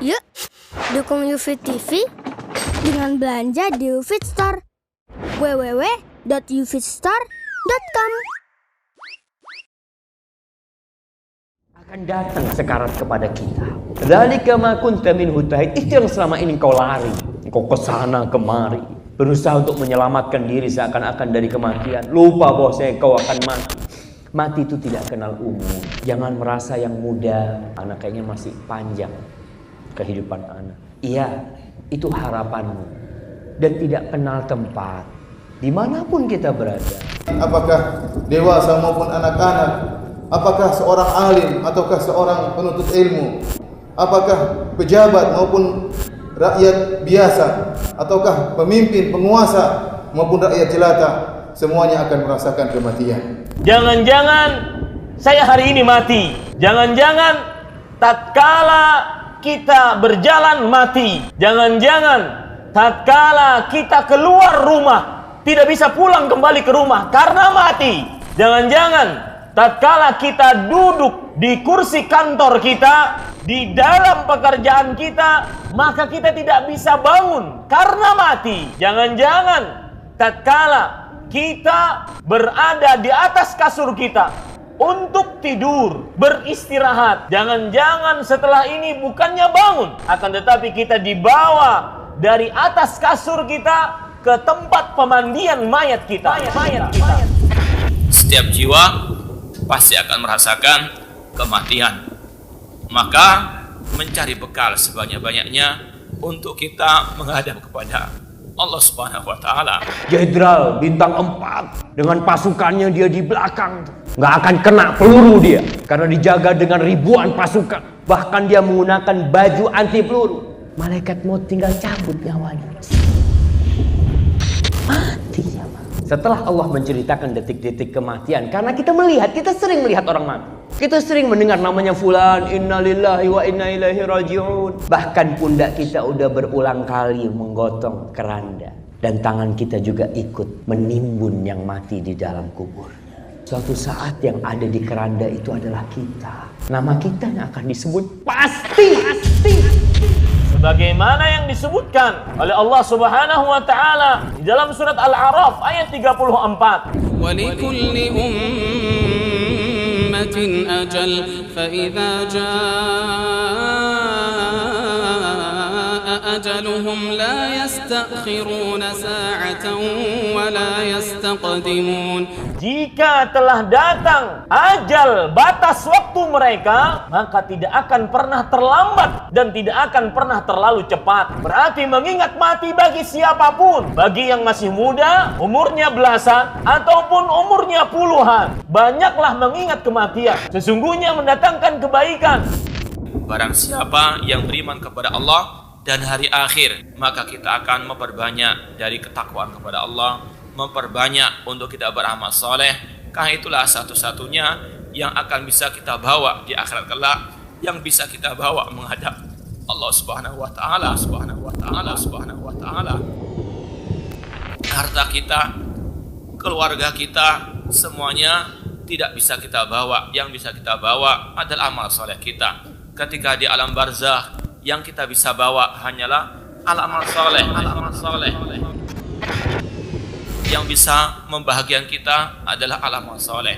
Yuk, dukung UFIT TV dengan belanja di UFIT Store. www.ufitstore.com. Akan datang sekarat kepada kita. Dzalika ma kunta minhu tahid. Itu yang selama ini kau lari, kau kesana kemari, berusaha untuk menyelamatkan diri seakan-akan dari kematian. Lupa bahwasanya kau akan mati. Mati itu tidak kenal umur. Jangan merasa yang muda, anak kayaknya masih panjang kehidupan anak. Iya, itu harapanmu. Dan tidak kenal tempat. Dimanapun kita berada. Apakah dewasa maupun anak-anak, apakah seorang alim ataukah seorang penuntut ilmu, apakah pejabat maupun rakyat biasa, ataukah pemimpin, penguasa maupun rakyat jelata, semuanya akan merasakan kematian. Jangan-jangan saya hari ini mati. Jangan-jangan tatkala kita berjalan mati. Jangan-jangan tatkala kita keluar rumah tidak bisa pulang kembali ke rumah karena mati. Jangan-jangan tatkala kita duduk di kursi kantor kita, di dalam pekerjaan kita, maka kita tidak bisa bangun karena mati. Jangan-jangan tatkala kita berada di atas kasur kita untuk tidur, beristirahat. Jangan-jangan setelah ini bukannya bangun, akan tetapi kita dibawa dari atas kasur kita ke tempat pemandian mayat kita. Setiap jiwa pasti akan merasakan kematian. Maka mencari bekal sebanyak-banyaknya untuk kita menghadap kepada Allah Subhanahu wa Ta'ala. Jenderal bintang 4 dengan pasukannya dia di belakang, nggak akan kena peluru dia karena dijaga dengan ribuan pasukan. Bahkan dia menggunakan baju anti peluru. Malaikat maut tinggal cabut nyawanya, mati. Setelah Allah menceritakan detik-detik kematian, karena kita sering melihat orang mati. Kita sering mendengar namanya fulan, innalillahi wa inna ilaihi raji'un. Bahkan pundak kita udah berulang kali menggotong keranda. Dan tangan kita juga ikut menimbun yang mati di dalam kuburnya. Suatu saat yang ada di keranda itu adalah kita. Nama kita yang akan disebut pasti. Sebagaimana yang disebutkan oleh Allah Subhanahu wa Ta'ala di dalam surat Al-A'raf ayat 34. وَلِكُلِّ أُمَّةٍ أَجَلٌ فَإِذَا جَاءَ أَجَلُهُمْ لَا يَسْتَأْخِرُونَ سَاعَةً وَلَا يَسْتَقْدِمُونَ. Jika telah datang ajal batas waktu mereka, maka tidak akan pernah terlambat dan tidak akan pernah terlalu cepat. Berarti mengingat mati bagi siapapun, bagi yang masih muda, umurnya belasan, ataupun umurnya puluhan, banyaklah mengingat kematian. Sesungguhnya mendatangkan kebaikan. Barang siapa yang beriman kepada Allah dan hari akhir, maka kita akan memperbanyak dari ketakwaan kepada Allah, memperbanyak untuk kita beramal soleh. Karena itulah satu-satunya yang akan bisa kita bawa di akhirat kelak, yang bisa kita bawa menghadap Allah Subhanahu wa Ta'ala. Harta kita, keluarga kita, semuanya tidak bisa kita bawa. Yang bisa kita bawa adalah amal soleh kita. Ketika di alam barzakh, yang kita bisa bawa hanyalah amal soleh. Yang bisa membahagiakan kita adalah amal soleh.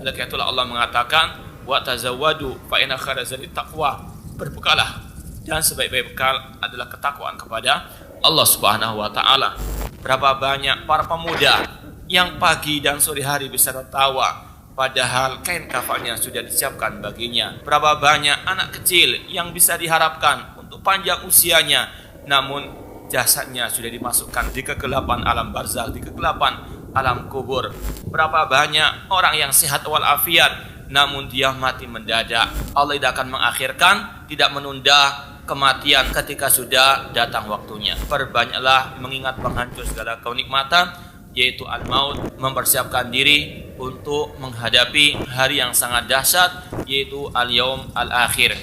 Oleh karena itulah Allah mengatakan, wa tazawwadu fa inna khairaz zadi taqwa. Berbekalah, dan sebaik-baik bekal adalah ketakwaan kepada Allah Subhanahu wa Ta'ala. Berapa banyak para pemuda yang pagi dan sore hari bisa tertawa padahal kain kafannya sudah disiapkan baginya. Berapa banyak anak kecil yang bisa diharapkan untuk panjang usianya, namun jasadnya sudah dimasukkan di kegelapan alam barzakh, di kegelapan alam kubur. Berapa banyak orang yang sehat walafiat, namun dia mati mendadak. Allah tidak akan mengakhirkan, tidak menunda kematian ketika sudah datang waktunya. Perbanyaklah mengingat penghancur segala kenikmatan, yaitu al-maut, mempersiapkan diri untuk menghadapi hari yang sangat dahsyat, yaitu al-yaum al-akhir.